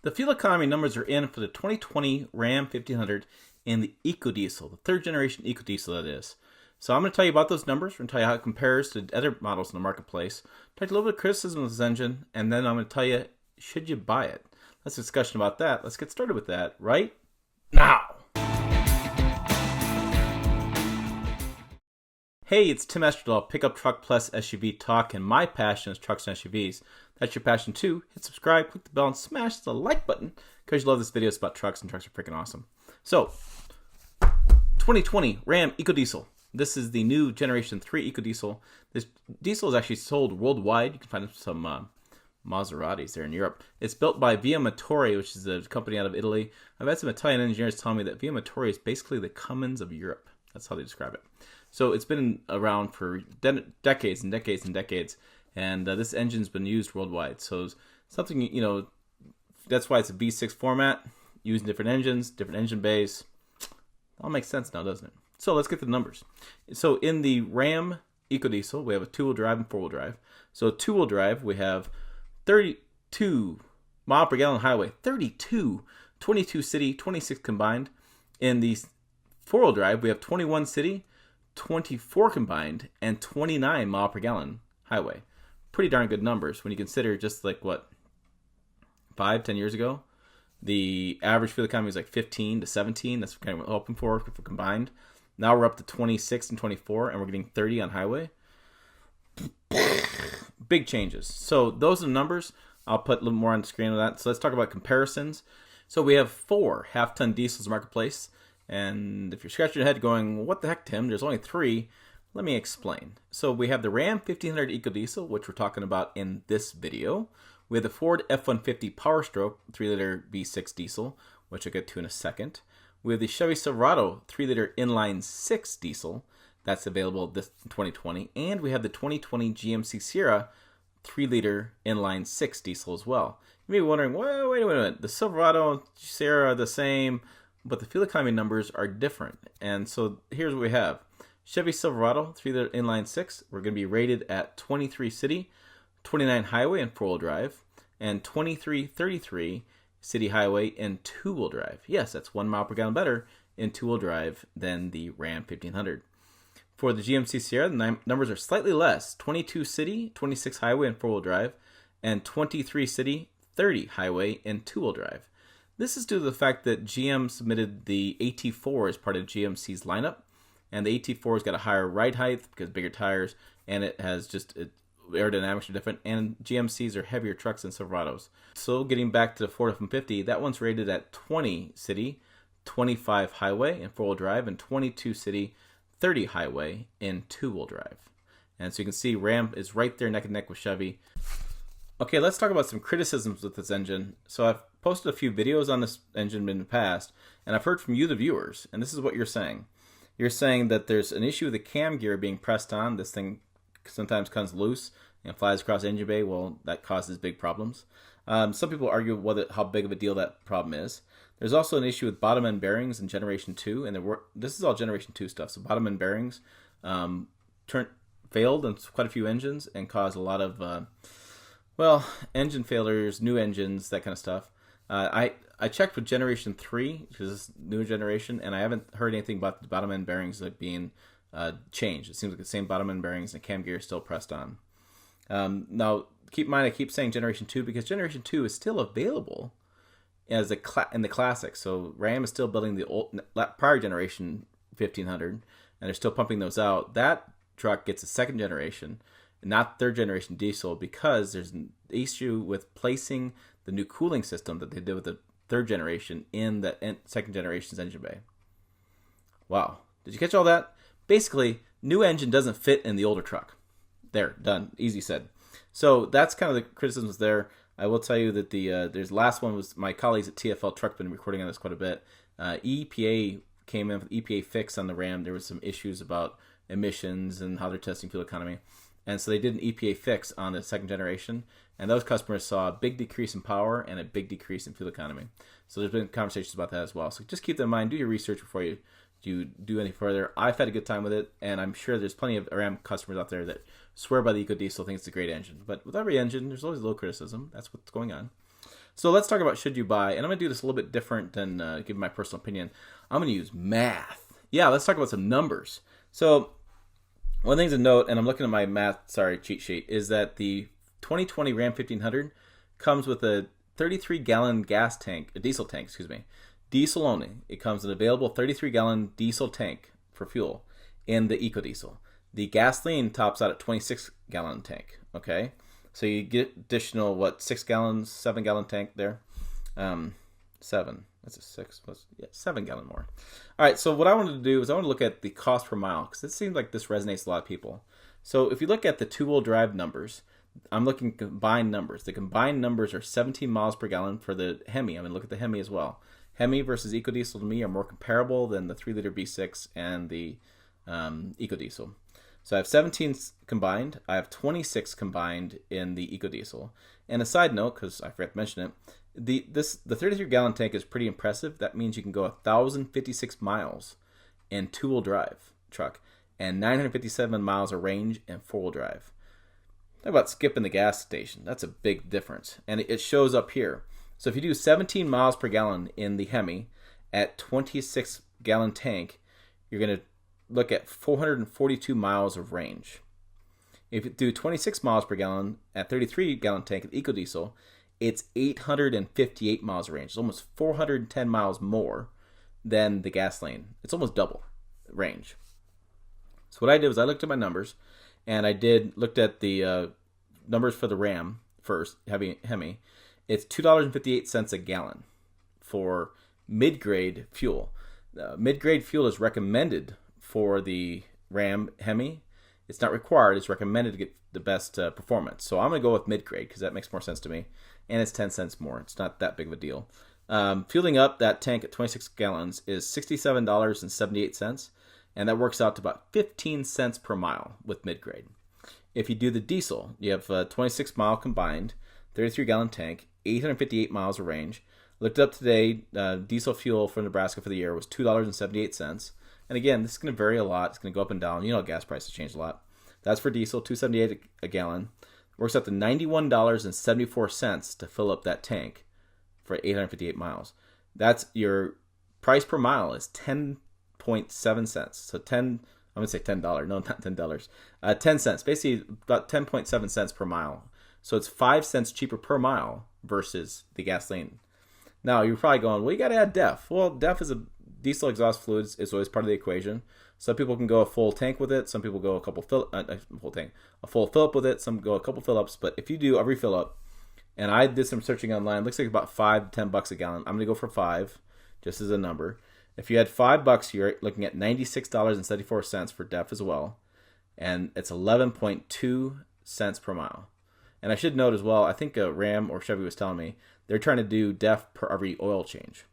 The fuel economy numbers are in for the 2020 Ram 1500 and the EcoDiesel, the third generation EcoDiesel that is. So I'm going to tell you about those numbers. I'm going to tell you how it compares to other models in the marketplace. Talk a little bit of criticism of this engine, and then I'm going to tell you, should you buy it? Let's have a discussion about that. Let's get started with that right now. Hey, it's Tim Esterdahl, Pickup Truck Plus SUV Talk, and my passion is trucks and SUVs. That's your passion too. Hit subscribe, click the bell, and smash the like button because you love this video. It's about trucks, and trucks are freaking awesome. So, 2020 Ram EcoDiesel. This is the new Generation 3 EcoDiesel. This diesel is actually sold worldwide. You can find some Maseratis there in Europe. It's built by Via Motore, which is a company out of Italy. I've had some Italian engineers tell me that Via Motore is basically the Cummins of Europe. That's how they describe it. So it's been around for decades and decades and decades, and this engine's been used worldwide. So something, you know, that's why it's a V6 format, using different engines, different engine bays. All makes sense now, doesn't it? So let's get the numbers. So in the Ram EcoDiesel, we have a two-wheel drive and four-wheel drive. So two-wheel drive, we have 32 mile per gallon highway, 32, 22 city, 26 combined. In the four-wheel drive, we have 21 city, 24 combined, and 29 mile per gallon highway. Pretty darn good numbers when you consider just like what, 5-10 years ago, the average fuel economy was like 15 to 17. That's kind of what we're hoping for combined. Now we're up to 26 and 24, and we're getting 30 on highway. Big changes. So those are the numbers. I'll put a little more on the screen of that. So let's talk about comparisons. So we have 4 half-ton diesels in the marketplace. And if you're scratching your head going, what the heck, Tim? There's only 3. Let me explain. So we have the Ram 1500 EcoDiesel, which we're talking about in this video. We have the Ford F-150 Power Stroke 3-liter V6 diesel, which I'll get to in a second. We have the Chevy Silverado 3-liter inline 6 diesel. That's available this 2020. And we have the 2020 GMC Sierra 3-liter inline 6 diesel as well. You may be wondering, well, wait a minute. The Silverado and Sierra are the same, but the fuel economy numbers are different. And so here's what we have. Chevy Silverado 3-liter inline 6, we're going to be rated at 23 city, 29 highway and 4-wheel drive, and 2333 city highway and 2-wheel drive. Yes, that's 1 mile per gallon better in 2-wheel drive than the Ram 1500. For the GMC Sierra, the numbers are slightly less. 22 city, 26 highway and 4-wheel drive, and 23 city, 30 highway and 2-wheel drive. This is due to the fact that GM submitted the AT4 as part of GMC's lineup, and the AT4's got a higher ride height because bigger tires, and it has aerodynamics are different, and GMC's are heavier trucks than Silverados. So getting back to the Ford F-150, that one's rated at 20 city, 25 highway and 4-wheel drive, and 22 city, 30 highway and 2-wheel drive. And so you can see Ram is right there neck and neck with Chevy. Okay, let's talk about some criticisms with this engine. So I've posted a few videos on this engine in the past, and I've heard from you, the viewers, and this is what you're saying. You're saying that there's an issue with the cam gear being pressed on. This thing sometimes comes loose and flies across the engine bay. Well, that causes big problems. Some people argue how big of a deal that problem is. There's also an issue with bottom end bearings in Generation 2, and this is all Generation 2 stuff. So bottom end bearings failed in quite a few engines and caused a lot of engine failures, new engines, that kind of stuff. I checked with Generation 3, because it's newer generation, and I haven't heard anything about the bottom end bearings like being changed. It seems like the same bottom end bearings and cam gear is still pressed on. Now, keep in mind, I keep saying Generation 2 because Generation 2 is still available as in the classic. So Ram is still building the old prior generation 1500, and they're still pumping those out. That truck gets a second generation, not third generation diesel, because there's an issue with placing the new cooling system that they did with the third generation in the second generation's engine bay. Wow. Did you catch all that? Basically, new engine doesn't fit in the older truck. There, done. Easy said. So that's kind of the criticisms there. I will tell you that there's last one was my colleagues at TFL Truck been recording on this quite a bit. EPA came in with EPA fix on the Ram. There was some issues about emissions and how they're testing fuel economy. And so they did an EPA fix on the second generation, and those customers saw a big decrease in power and a big decrease in fuel economy. So there's been conversations about that as well. So just keep that in mind. Do your research before you do any further. I've had a good time with it, and I'm sure there's plenty of Ram customers out there that swear by the EcoDiesel, think it's a great engine. But with every engine, there's always a little criticism. That's what's going on. So let's talk about should you buy, and I'm going to do this a little bit different than give my personal opinion. I'm going to use math. Yeah, let's talk about some numbers. So one thing to note, and I'm looking at my cheat sheet, is that the 2020 Ram 1500 comes with a 33-gallon diesel tank, diesel only. It comes with an available 33-gallon diesel tank for fuel in the EcoDiesel. The gasoline tops out at 26-gallon tank, okay? So you get additional, 7-gallon tank there? 7. That's a 6 plus, 7-gallon more. All right, so what I wanted to do is I want to look at the cost per mile, because it seems like this resonates with a lot of people. So if you look at the two-wheel drive numbers, I'm looking at combined numbers. The combined numbers are 17 miles per gallon for the Hemi. I'm going to look at the Hemi as well. Hemi versus EcoDiesel to me are more comparable than the 3-liter V6 and the EcoDiesel. So I have 17 combined. I have 26 combined in the EcoDiesel. And a side note, because I forgot to mention it, the 33-gallon tank is pretty impressive. That means you can go 1,056 miles in two-wheel drive truck and 957 miles of range in four-wheel drive. Talk about skipping the gas station. That's a big difference. And it shows up here. So if you do 17 miles per gallon in the Hemi at 26-gallon tank, you're going to look at 442 miles of range. If you do 26 miles per gallon at 33-gallon tank at EcoDiesel, it's 858 miles of range. It's almost 410 miles more than the gasoline. It's almost double range. So what I did was I looked at my numbers, and I looked at the numbers for the Ram first, Hemi. It's $2.58 a gallon for mid-grade fuel. Mid-grade fuel is recommended for the Ram Hemi. It's not required. It's recommended to get the best performance. So I'm going to go with mid-grade because that makes more sense to me. And it's 10 cents more. It's not that big of a deal. Fueling up that tank at 26 gallons is $67.78. And that works out to about 15 cents per mile with mid-grade. If you do the diesel, you have a 26-mile combined, 33-gallon tank, 858 miles of range. Looked up today, diesel fuel for Nebraska for the year was $2.78. And again, this is going to vary a lot. It's going to go up and down. You know, gas prices change a lot. That's for diesel, $2.78 a gallon. Works out to $91.74 to fill up that tank for 858 miles. That's your price per mile is 10.7 cents. So I'm going to say $10. No, not $10. 10 cents. Basically about 10.7 cents per mile. So it's 5 cents cheaper per mile versus the gasoline. Now, you're probably going, well, you got to add DEF. Well, DEF is a diesel exhaust fluids is always part of the equation. Some people can go a full tank with it. Some people go a full fill up with it. Some go a couple fill ups. But if you do a refill up, and I did some searching online, it looks like about $5 to $10 a gallon. I'm going to go for 5, just as a number. If you had $5, you're looking at $96.74 for DEF as well, and it's 11.2 cents per mile. And I should note as well, I think Ram or Chevy was telling me they're trying to do DEF per every oil change.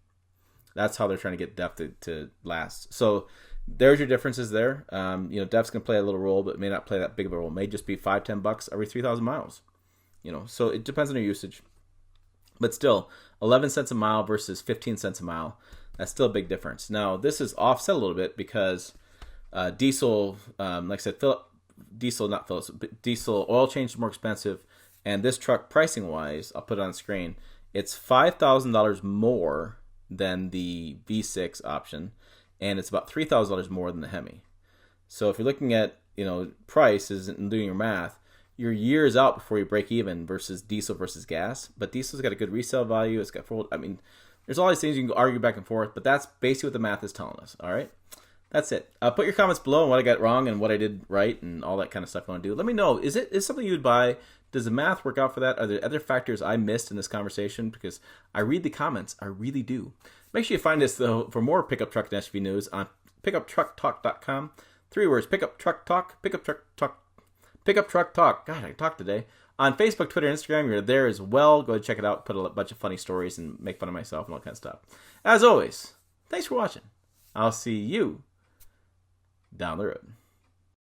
That's how they're trying to get DEF to last. So there's your differences there. DEF's going to play a little role, but it may not play that big of a role. It may just be $5, $10 every 3,000 miles. So it depends on your usage. But still, 11 cents a mile versus 15 cents a mile, that's still a big difference. Now, this is offset a little bit because diesel, like I said, diesel oil change is more expensive. And this truck, pricing-wise, I'll put it on the screen, it's $5,000 more than the V6 option, and it's about $3,000 more than the Hemi. So if you're looking at prices and doing your math, you're years out before you break even versus diesel versus gas. But diesel's got a good resale value. It's got there's all these things you can argue back and forth, but that's basically what the math is telling us. All right, that's it. Put your comments below on what I got wrong and what I did right and all that kind of stuff you want to do. Let me know. Is something you would buy? Does the math work out for that? Are there other factors I missed in this conversation? Because I read the comments. I really do. Make sure you find us, though, for more pickup truck and SUV news on pickuptrucktalk.com. 3 words, pickup truck talk, pickup truck talk, pickup truck talk. God, I talked today. On Facebook, Twitter, and Instagram, you're there as well. Go ahead and check it out. Put a bunch of funny stories and make fun of myself and all that kind of stuff. As always, thanks for watching. I'll see you down the road.